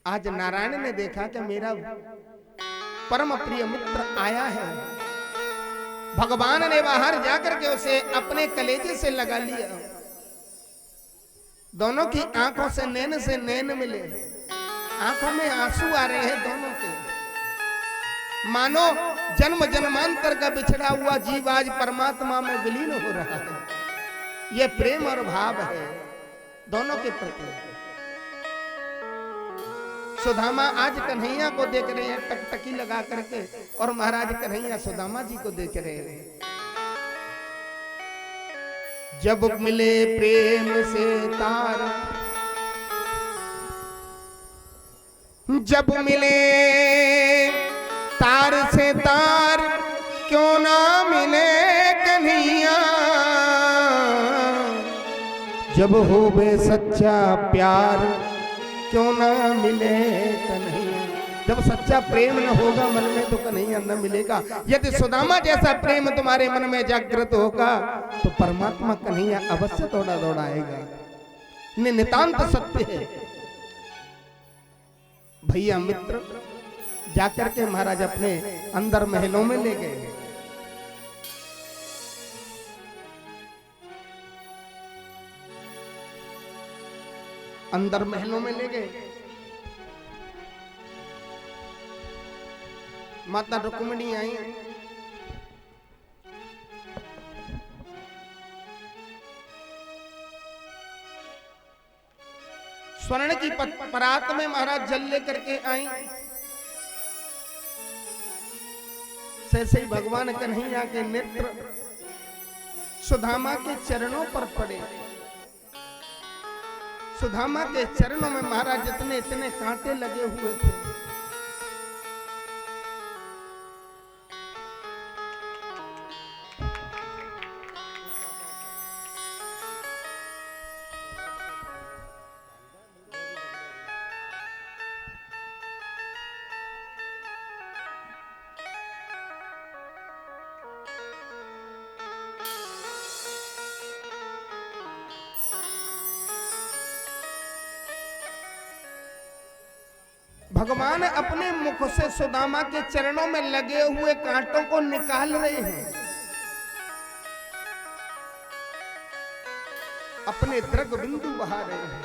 आज नारायण ने देखा कि मेरा परम प्रिय मित्र आया है। भगवान ने बाहर जाकर के उसे अपने कलेजे से लगा लिया। दोनों की आंखों से नैन मिले, आंखों में आंसू आ रहे हैं दोनों के। मानो जन्म जन्मांतर का बिछड़ा हुआ जीव आज परमात्मा में विलीन हो रहा है। यह प्रेम और भाव है दोनों के प्रति। सुदामा आज कन्हैया को देख रहे हैं टकटकी लगा करके, और महाराज कन्हैया सुदामा जी को देख रहे हैं। जब मिले प्रेम से तार, जब मिले तार से तार, क्यों ना मिले कन्हैया। जब हो बे सच्चा प्यार, क्यों ना मिले कन्हैया। जब सच्चा प्रेम न होगा मन में तो कन्हैया न मिलेगा। यदि सुदामा जैसा प्रेम तुम्हारे मन में जागृत होगा तो परमात्मा कन्हैया अवश्य दौड़ा दौड़ाएगा। नितांत सत्य है। भैया मित्र जाकर के महाराज अपने अंदर महलों में ले गए। अंदर महलों में ले गए। माता रुक्मिणी आई। स्वर्ण की परात में महाराज जल लेकर के आई। से भगवान कन्हैया के नेत्र सुदामा के चरणों पर पड़े। सुदामा के चरणों में महाराज इतने इतने कांटे लगे हुए थे। भगवान अपने मुख से सुदामा के चरणों में लगे हुए कांटों को निकाल रहे हैं। अपने द्रग बिंदु बहा रहे हैं।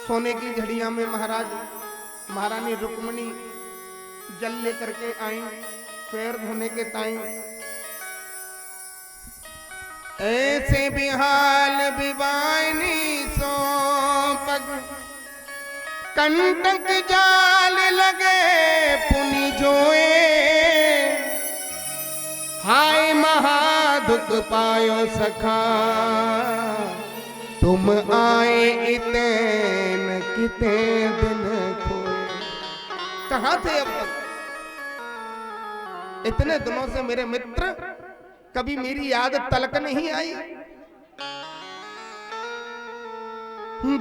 सोने की घड़िया में महाराज महारानी रुक्मिणी जल लेकर के आई। पैर धोने के टाइम ऐसे बिहाल बिवानी सो पग, कंटक जाल लगे पुनि जोए। हाय महादुख पायो सखा, तुम आए इतने किते दिन खोए। कहाँ थे अब तक? इतने दिनों से मेरे मित्र कभी मेरी याद तलक नहीं आई।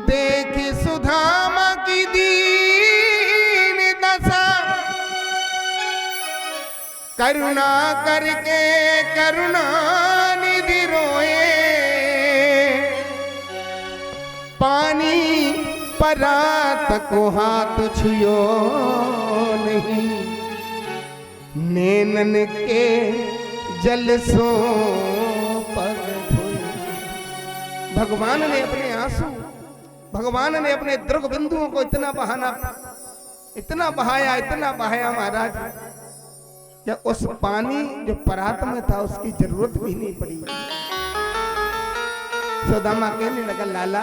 देख सुदामा की दीन दशा, करुणा करके करुणा निधि रोए। पानी परात को हाथ छुयो नहीं, नैनन के जल सो पग धोए। भगवान ने अपने आंसू, भगवान ने अपने द्रग बिंदुओं को इतना बहाया महाराज, क्या उस पानी जो परात में था उसकी जरूरत भी नहीं पड़ी। सुदामा कहने लगा, लाला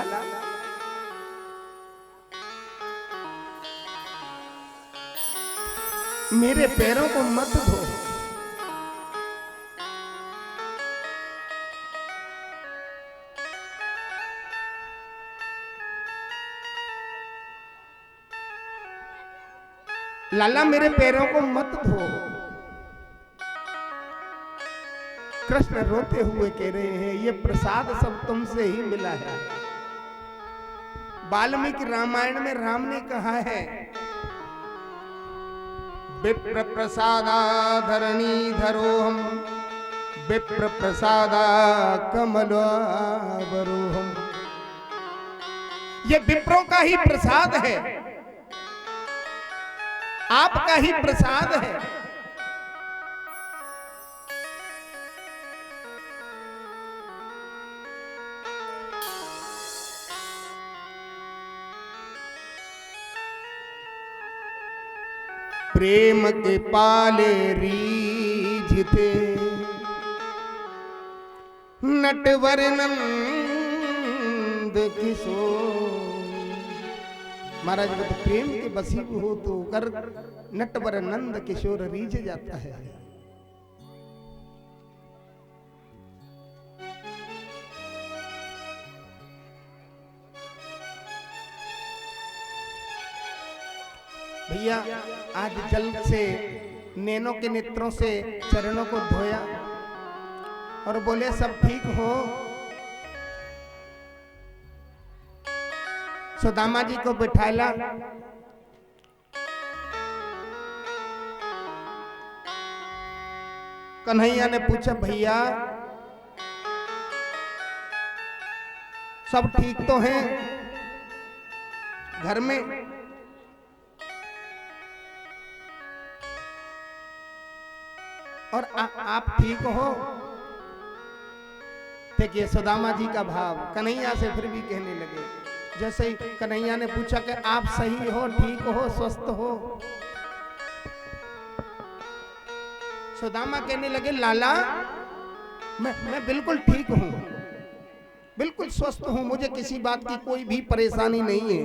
मेरे पैरों को मत धो। लाला मेरे पैरों को मत धो। कृष्ण रोते हुए कह रहे हैं, ये प्रसाद सब तुमसे ही मिला है। वाल्मीकि रामायण में राम ने कहा है, विप्र प्रसादा धरणी धरो हम, विप्र प्रसादा कमलावरोहम। ये विप्रों का ही प्रसाद है, आपका ही प्रसाद है। प्रेम के पाले रीझते नटवर नंद किशोर। महाराज तो प्रेम के बसी हो तो कर नटवर नंद किशोर रीझ जाता है। भैया आज जल से नैनों के नेत्रों से चरणों को धोया और बोले सब ठीक हो। सुदामा जी को बिठाला, कन्हैया ने पूछा भैया सब ठीक तो हैं घर में? और आप ठीक हो? देखिए सुदामा जी का भाव कन्हैया से फिर भी कहने लगे। जैसे ही कन्हैया ने पूछा कि आप सही हो, ठीक हो, स्वस्थ हो, सुदामा कहने लगे लाला मैं बिल्कुल ठीक हूं, बिल्कुल स्वस्थ हूं, मुझे किसी बात की कोई भी परेशानी नहीं है।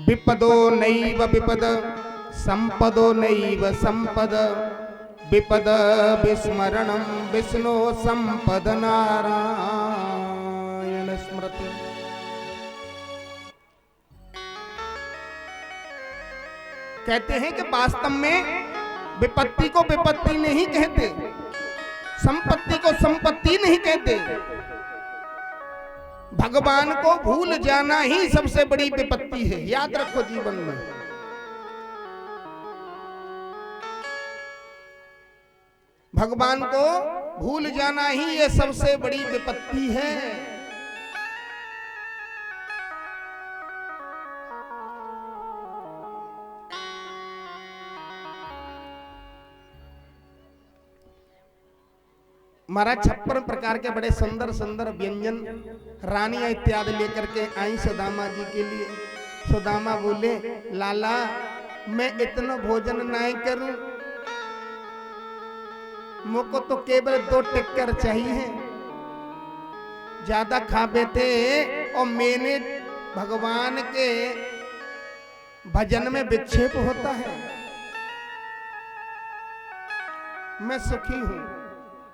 विपदो नैव विपद संपदो नैव संपद विपद विस्मरणं विष्णु संपद नारायण स्मृति। कहते हैं कि वास्तव में विपत्ति को विपत्ति नहीं कहते, संपत्ति को संपत्ति नहीं कहते। भगवान को भूल जाना ही सबसे बड़ी विपत्ति है, याद रखो जीवन में। भगवान को भूल जाना ही ये सबसे बड़ी विपत्ति है। महाराज 56 प्रकार के बड़े सुंदर सुंदर व्यंजन रानियां इत्यादि लेकर के आई सुदामा जी के लिए। सुदामा बोले लाला मैं इतना भोजन नहीं करूं, मुझको तो केवल 2 टिक्कर चाहिए, ज्यादा खा बैठे और मैंने भगवान के भजन में विक्षेप होता है, मैं सुखी हूं।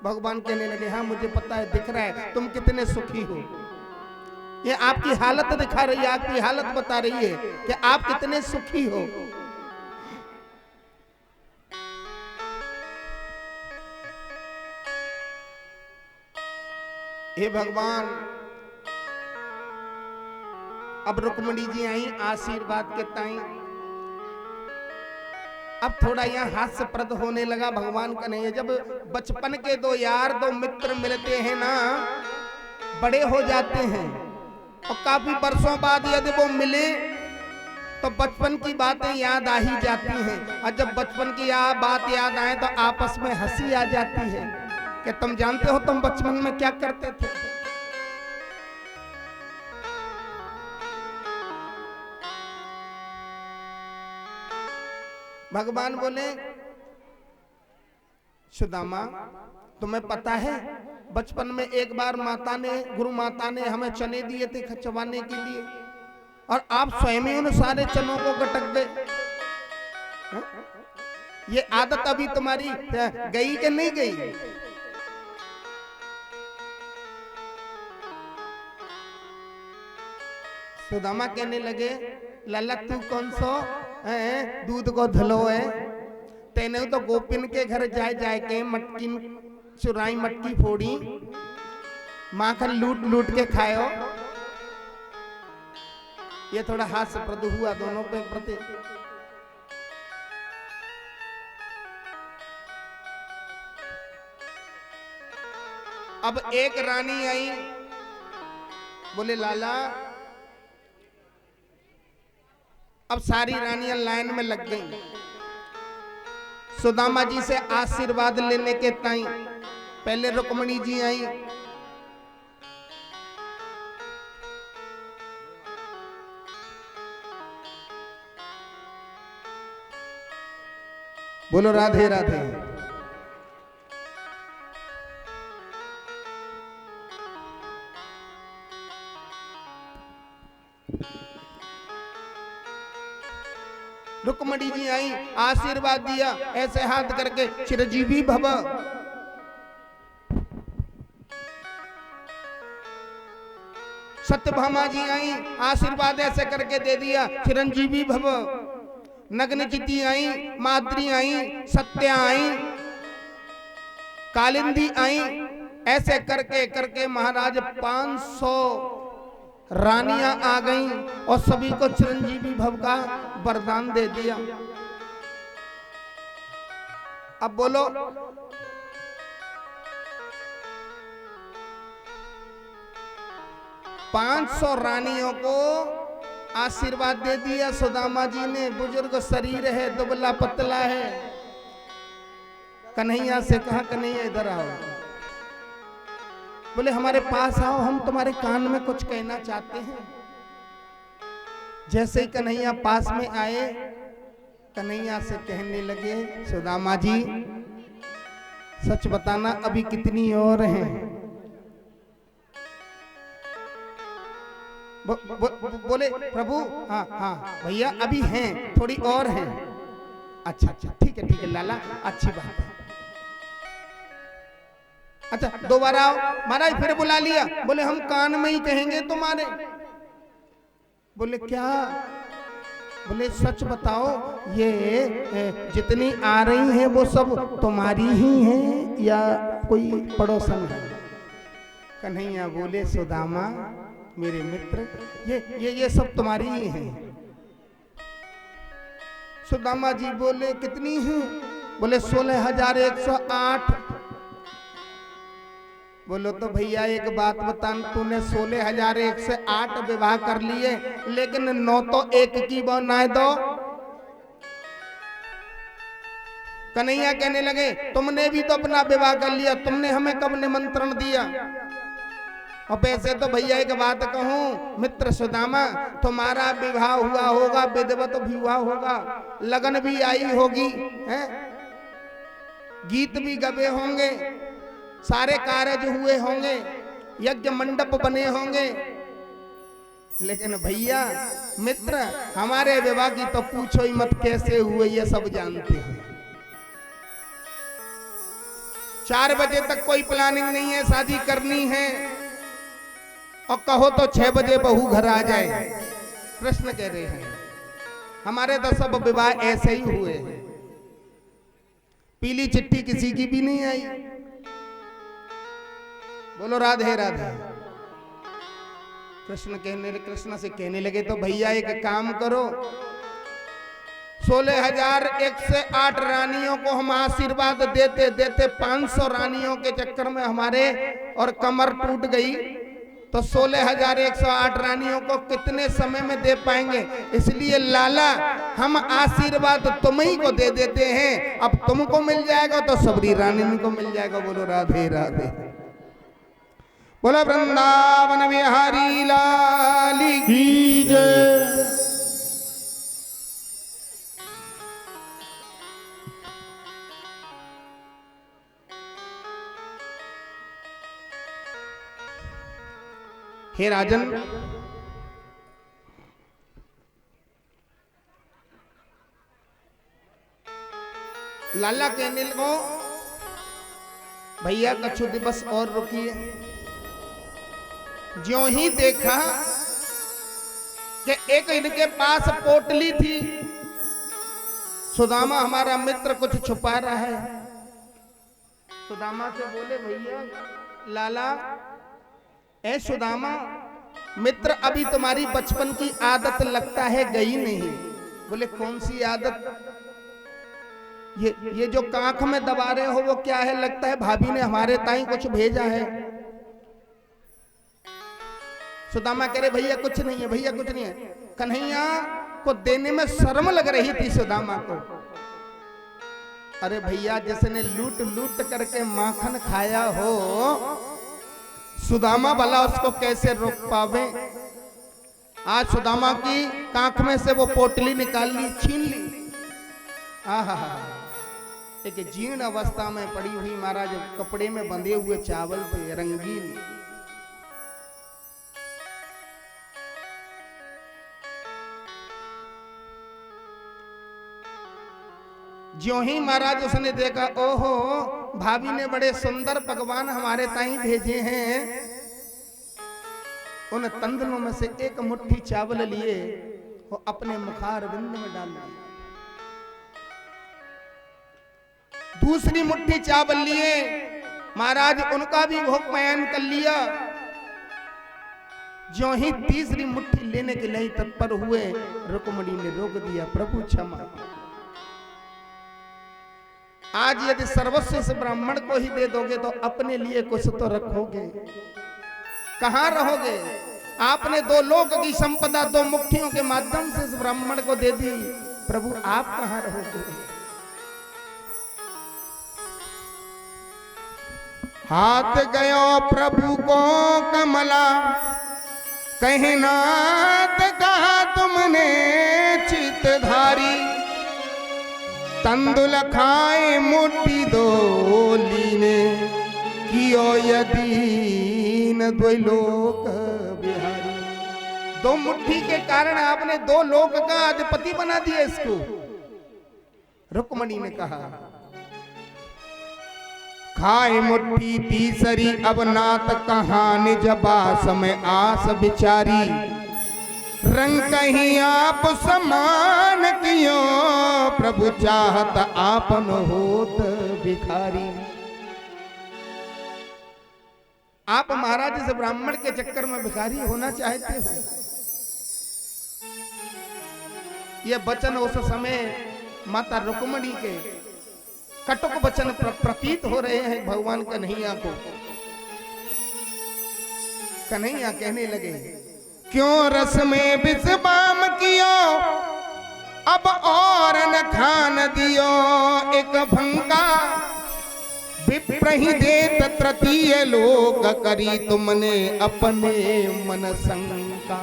भगवान कहने लगे हाँ मुझे पता है, दिख रहा है तुम कितने सुखी हो। ये आपकी हालत दिखा रही है, आपकी हालत बता रही है कि आप कितने सुखी हो। हे भगवान, अब रुक्मिणी जी आई आशीर्वाद के ताई। अब थोड़ा यहाँ हास्यप्रद होने लगा भगवान का नहीं है। जब बचपन के 2 यार 2 मित्र मिलते हैं ना, बड़े हो जाते हैं और काफी वर्षों बाद यदि वो मिले तो बचपन की बातें याद आ ही जाती हैं। और जब बचपन की बात याद आए तो आपस में हंसी आ जाती है कि तुम जानते हो तुम बचपन में क्या करते थे। भगवान बोले सुदामा तुम्हें पता है बचपन में एक बार माता ने, गुरु माता ने हमें चने दिए थे चबाने के लिए और आप स्वयं ही उन सारे चनों को गटक गए। ये आदत अभी तुम्हारी गई कि नहीं गई? सुदामा कहने लगे लाला तू कौन सो दूध को धलो है, तेने तो गोपिन के घर जाए जाए के मटकी चुराई, मटकी फोड़ी, माखन लूट लूट के खायो। ये थोड़ा हास्यप्रद हुआ दोनों पे प्रति। अब एक रानी आई, बोले लाला, अब सारी रानियां लाइन में लग गई सुदामा जी से आशीर्वाद लेने के ताई। पहले रुक्मणी जी आई, बोलो राधे राधे। रुक्मणी जी आई, आशीर्वाद दिया ऐसे हाथ करके, चिरंजीवी भव। सत्यभामा जी आई, आशीर्वाद ऐसे करके दे दिया, चिरंजीवी भव। नग्नचिती आई, माद्री आई, सत्या आई, कालिंदी आई, ऐसे करके करके महाराज 500 रानियां आ गईं और सभी को चिरंजीवी भव का वरदान दे दिया। अब बोलो, पांच 500 रानियों को आशीर्वाद दे दिया सुदामा जी ने। बुजुर्ग शरीर है, दुबला पतला है। कन्हैया से कहा, कन्हैया इधर आओ। बोले हमारे पास आओ, हम तुम्हारे कान में कुछ कहना चाहते हैं। जैसे ही कन्हैया पास में आए, कन्हैया से कहने लगे, सुदामा जी सच बताना अभी कितनी और हैं? बोले प्रभु हाँ हाँ भैया अभी हैं, थोड़ी और हैं। अच्छा अच्छा ठीक है लाला, अच्छी बात है। अच्छा दोबारा आओ। महाराज फिर बुला लिया। बोले हम कान में ही कहेंगे तुम्हारे। बोले क्या? बोले सच बताओ, ये जितनी आ रही हैं वो सब तुम्हारी ही हैं या कोई पड़ोसन है? कन्हैया बोले सुदामा मेरे मित्र, ये सब तुम्हारी ही हैं। सुदामा जी बोले कितनी हैं? बोले 16,108। बोलो तो भैया एक बात बता, तूने 16,108 विवाह कर लिए, लेकिन 9 तो एक की बनाए दो। कन्हैया कहने लगे तुमने भी तो अपना विवाह कर लिया, तुमने हमें कब निमंत्रण दिया? और वैसे तो भैया एक बात कहूं, मित्र सुदामा, तुम्हारा विवाह हुआ होगा, विधिवत भी हुआ होगा, लगन भी आई होगी, हैं? गीत भी गवे होंगे, सारे कार्य हुए होंगे, यज्ञ मंडप बने होंगे, लेकिन भैया मित्र हमारे विवाह की तो पूछो ही मत, कैसे हुए ये सब जानते हैं। 4 बजे तक कोई प्लानिंग नहीं है, शादी करनी है, और कहो तो 6 बजे बहू घर आ जाए। कृष्ण कह रहे हैं हमारे तो सब विवाह ऐसे ही हुए हैं, पीली चिट्ठी किसी की भी नहीं आई। बोलो राधे राधे। कृष्ण से कहने लगे तो भैया एक काम करो, 16,108 रानियों को हम आशीर्वाद देते देते 500 रानियों के चक्कर में हमारे और कमर टूट गई, तो 16,108 रानियों को कितने समय में दे पाएंगे? इसलिए लाला हम आशीर्वाद तुम ही को दे देते हैं, अब तुमको मिल जाएगा तो सबरी रानी को मिल जाएगा। बोलो राधे राधे। बोलो वृंदावन बिहारी लाल की जय। हे राजन, लाला कहने लगो भैया कछु दिवस और रुकिए। ज्यों ही देखा कि एक इनके पास पोटली थी, सुदामा हमारा मित्र कुछ छुपा रहा है। सुदामा से बोले भैया लाला, ए सुदामा मित्र अभी तुम्हारी बचपन की आदत लगता है गई नहीं। बोले कौन सी आदत? ये जो कांख में दबा रहे हो वो क्या है? लगता है भाभी ने हमारे ताई कुछ भेजा है। सुदामा कह रहे भैया कुछ नहीं है, भैया कुछ नहीं है। कन्हैया को देने में शर्म लग रही थी सुदामा को। अरे भैया जिसने लूट लूट करके माखन खाया हो, सुदामा भला उसको कैसे रोक पावे। आज सुदामा की कांख में से वो पोटली निकाल ली, छीन ली। आहा, एक जीर्ण अवस्था में पड़ी हुई महाराज कपड़े में बंधे हुए चावल थे रंगीन। ज्यों ही महाराज उसने देखा, ओहो भाभी ने बड़े सुंदर पकवान हमारे ताई भेजे हैं। उन तंदनों में से एक मुट्ठी चावल लिए वो अपने मुखार बिंद में डाल दिया। दूसरी मुट्ठी चावल लिए महाराज उनका भी भोग बयान कर लिया। ज्यों ही तीसरी मुट्ठी लेने के लिए तत्पर हुए, रुक्मिणी ने रोक दिया, प्रभु क्षमा। आज यदि सर्वस्व इस ब्राह्मण को ही दे दोगे तो अपने लिए कुछ तो रखोगे, कहां रहोगे। आपने 2 लोक की संपदा 2 मुट्ठियों के माध्यम से इस ब्राह्मण को दे दी, प्रभु आप कहां रहोगे। हाथ गयो प्रभु को कमला, कहीं नाथ कहा तुमने चितधारी। तंदुल खाए मुट्ठी 2 लीने, कियो यदीन 2 लोक बिहारी। 2 मुट्ठी के कारण आपने 2 लोक का अधिपति बना दिया इसको। रुक्मिणी ने कहा, खाए मुट्ठी तीसरी अब नाथ कहानी, जबा समय आस बिचारी। रंग कहीं आप समान कियो, प्रभु चाहत आपन होत भिखारी। आप महाराज इस ब्राह्मण के चक्कर में भिखारी होना चाहते हो। यह वचन उस समय माता रुक्मिणी के कटुक वचन प्रतीत हो रहे हैं भगवान कन्हैया को। कन्हैया कहने लगे, क्यों रस में विषबाम कियो, अब और न खान दियो। एक भंका विप्र ही देत तृतीय लोक, करी तुमने अपने मन शंका।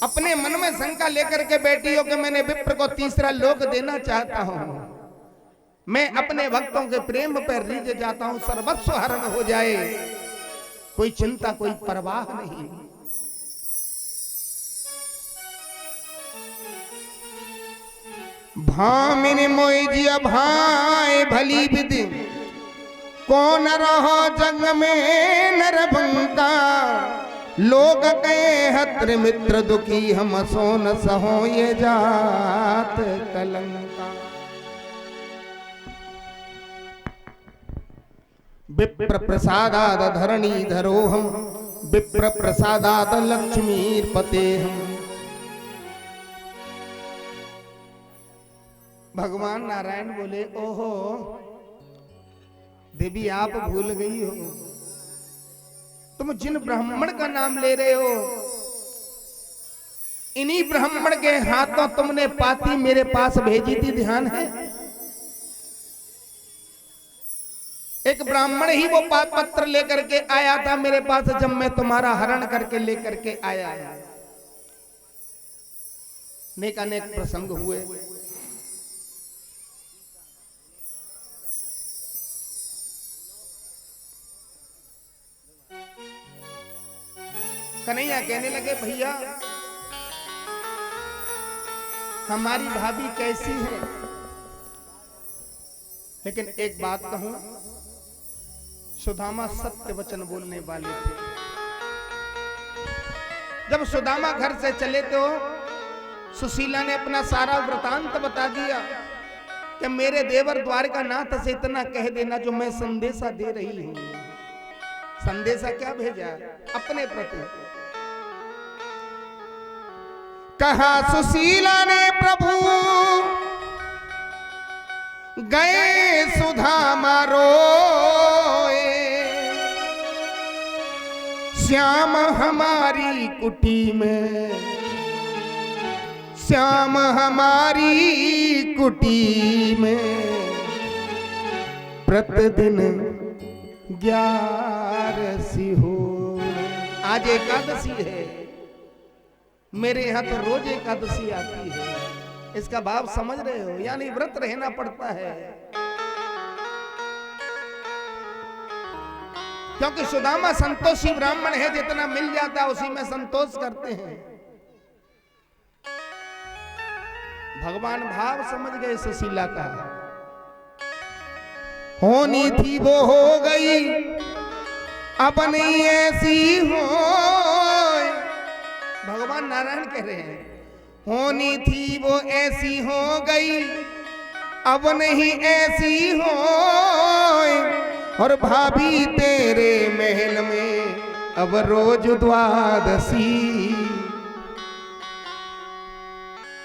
अपने मन में शंका लेकर के बैठी हो कि मैंने विप्र को तीसरा लोक देना चाहता हूं। मैं अपने भक्तों के प्रेम पर रीझ जाता हूं, सर्वस्व हरण हो जाए, कोई चिंता कोई परवाह नहीं। भामिनी मोइजिया भाई भली विधि, कौन रहो जग में नरभंका। लोग कहे हत्र मित्र दुखी, हम सो न सहो ये जात कलंका। विप्र प्रसादाद धरणी धरोहम, विप्र प्रसादाद लक्ष्मीर पतेहम। भगवान नारायण बोले, ओहो देवी आप भूल गई हो, तुम जिन ब्राह्मण का नाम ले रहे हो, इन्हीं ब्राह्मण के हाथों तुमने पाती मेरे पास भेजी थी, ध्यान है। एक ब्राह्मण ही वो पात पत्र लेकर के आया था मेरे पास जब मैं तुम्हारा हरण करके लेकर के आया। नेकानेक प्रसंग हुए। कन्हैया कहने लगे, भैया हमारी भाभी कैसी है, लेकिन एक बात कहूं, सुदामा सत्य वचन बोलने वाले थे। जब सुदामा घर से चले तो सुशीला ने अपना सारा वृतांत बता दिया कि मेरे देवर द्वारका नाथ से इतना कह देना जो मैं संदेशा दे रही हूं। संदेशा क्या भेजा अपने प्रति। कहा सुशीला ने, प्रभु गए सुधा मारो, श्याम हमारी कुटी में, श्याम हमारी कुटी में प्रतिदिन 11 हो। आज एकादशी है, मेरे यहाँ तो रोज एकादशी आती है। इसका भाव समझ रहे हो? यानी व्रत रहना पड़ता है, क्योंकि सुदामा संतोषी ब्राह्मण है, जितना मिल जाता है उसी में संतोष करते हैं। भगवान भाव समझ गए सुशीला का। होनी थी वो हो गई, अब नहीं ऐसी हो। भगवान नारायण कह रहे हैं, होनी थी वो ऐसी हो गई, अब नहीं ऐसी हो। और भाभी तेरे महल में अब रोज द्वादशी।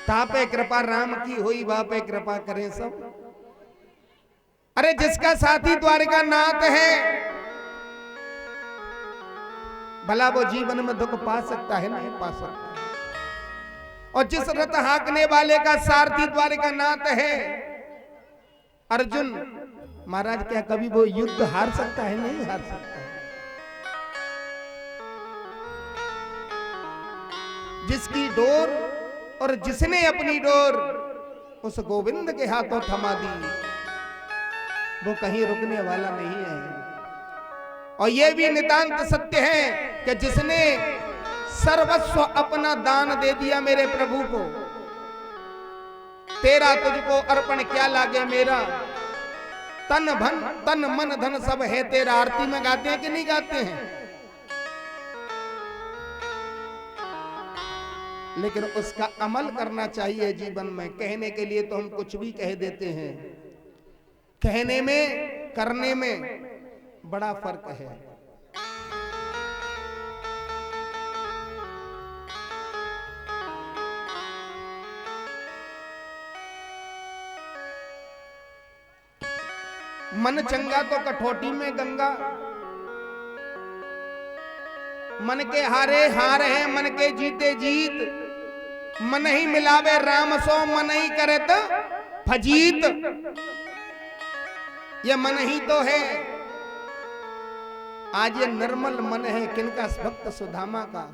तापे कृपा राम की हुई, बापे कृपा करें सब। अरे जिसका साथी द्वारिका नाथ है, भला वो जीवन में दुख पा सकता है? नहीं पा सकता। और जिस रथ हाँकने वाले का सारथी द्वारिका नाथ है, अर्जुन महाराज, क्या कभी वो युद्ध हार सकता है? नहीं हार सकता। जिसकी डोर और जिसने अपनी डोर उस गोविंद के हाथों थमा दी, वो कहीं रुकने वाला नहीं है। और ये भी नितांत सत्य है कि जिसने सर्वस्व अपना दान दे दिया मेरे प्रभु को, तेरा तुझको अर्पण क्या लागे मेरा, तन मन धन सब है तेरा। आरती में गाते हैं कि नहीं गाते हैं? लेकिन उसका अमल करना चाहिए जीवन में। कहने के लिए तो हम कुछ भी कह देते हैं, कहने में करने में बड़ा फर्क है। मन चंगा तो कठौती में गंगा, मन के हारे हार है, मन के जीते जीत। मन ही मिलावे राम सो, मन ही करे तो फजीत। ये मन ही तो है। आज ये निर्मल मन है किनका? भक्त सुदामा का।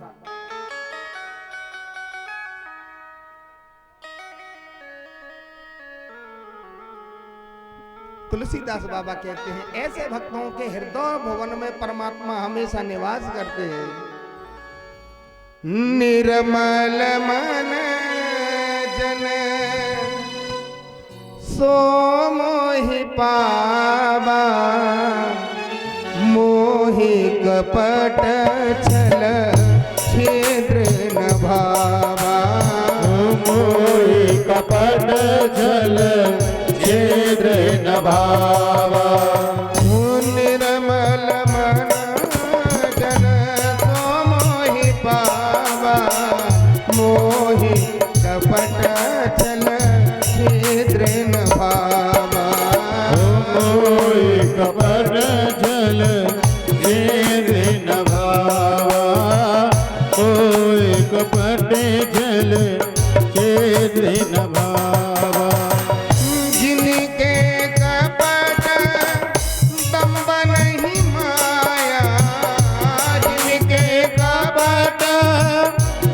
तुलसीदास बाबा कहते हैं, ऐसे भक्तों के हृदय भवन में परमात्मा हमेशा निवास करते हैं। निर्मल मन जन सो मोहि पावा, मोहि कपट छल छिद्र न भावा। मोहि कपट छल छिद्र न भावा। निर्मल मन जन सो मोहि पावा, मोहि कपट छल छिद्र न भावा। मोहि कपट छल छिद्र न भावा। मोहि कपट छल छिद्र न भावा। जिनके कपट दम्भ नहीं माया, जिनके कपट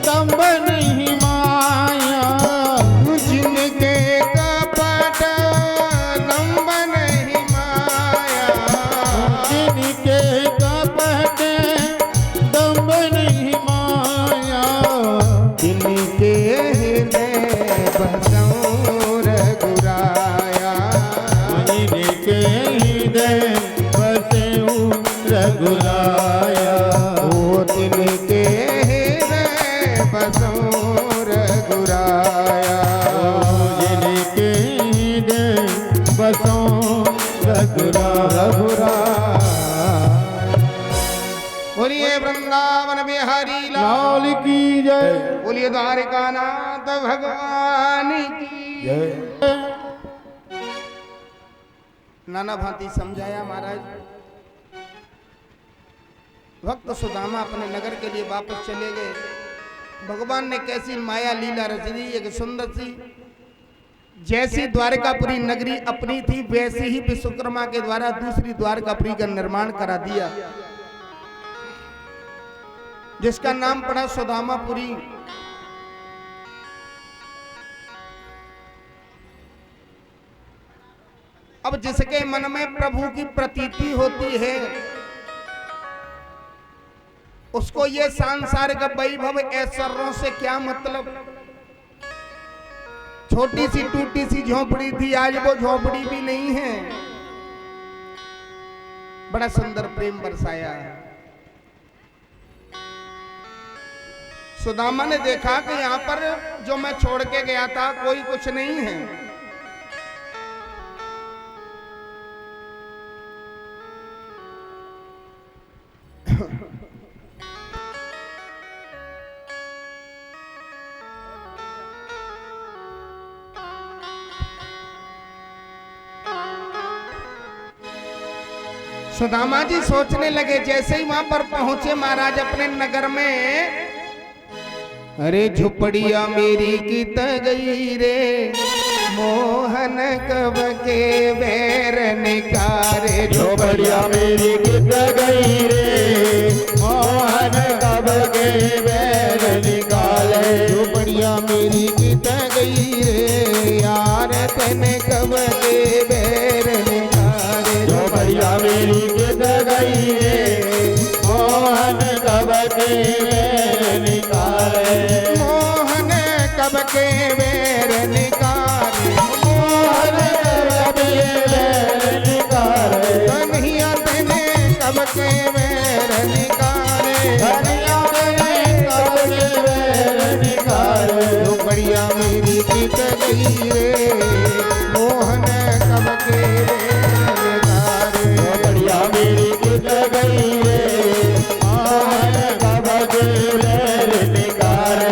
दम्भ नहीं माया। जिनके कपट दम्भ नहीं माया। जिनके कपट दम्भ नहीं माया। जिनके हृदय बसों रघुराया। जिनके हृदय बसेऊ रघुराया। ओ तिनके हृदय बसों रघुराया। जिनके हृदय बसों रघुराया। बोलिए वृंदावन बिहारी लाल की जय। बोलिए द्वारिका नाथ भगवान की जय। नाना भांति समझाया महाराज। भक्त सुदामा अपने नगर के लिए वापस चले गए। भगवान ने कैसी माया लीला रच दी, एक सुंदर सी, जैसी द्वारकापुरी नगरी अपनी थी वैसी ही विश्वकर्मा के द्वारा दूसरी द्वारकापुरी का निर्माण करा दिया, जिसका नाम पड़ा सुदामापुरी। अब जिसके मन में प्रभु की प्रतीति होती है उसको ये सांसारिक वैभव ऐश्वर्यों से क्या मतलब। छोटी सी टूटी सी झोपड़ी थी, आज वो झोपड़ी भी नहीं है। बड़ा सुंदर प्रेम बरसाया है। सुदामा ने देखा कि यहाँ पर जो मैं छोड़ के गया था कोई कुछ नहीं है। सुदामा जी सोचने लगे, जैसे ही वहां पर पहुंचे महाराज अपने नगर में, अरे झुपड़िया मेरी कित गई रे, मोहन कब के बैर निकारे। झोपड़िया मेरी कित गई रे, मोहन कब के बैर निकाले। झुपड़िया मेरी कित गई रे, यार तेने कब के बैर निकारे। झोपड़िया मेरी कित गई रे, मोहन कब के बैर निकाले। मोहन कब के बैर निकारे, मोहन कब के बैर निकाले। कन्हैया तेने कब के बैर निकारे। कन्हैया तेने कब के बैर निकाले। झोपड़िया मेरी कित गई रे, मोहन कब के बैर निकारे। झोपड़िया मेरी कित गई रे, मोहन कब के बैर निकाले।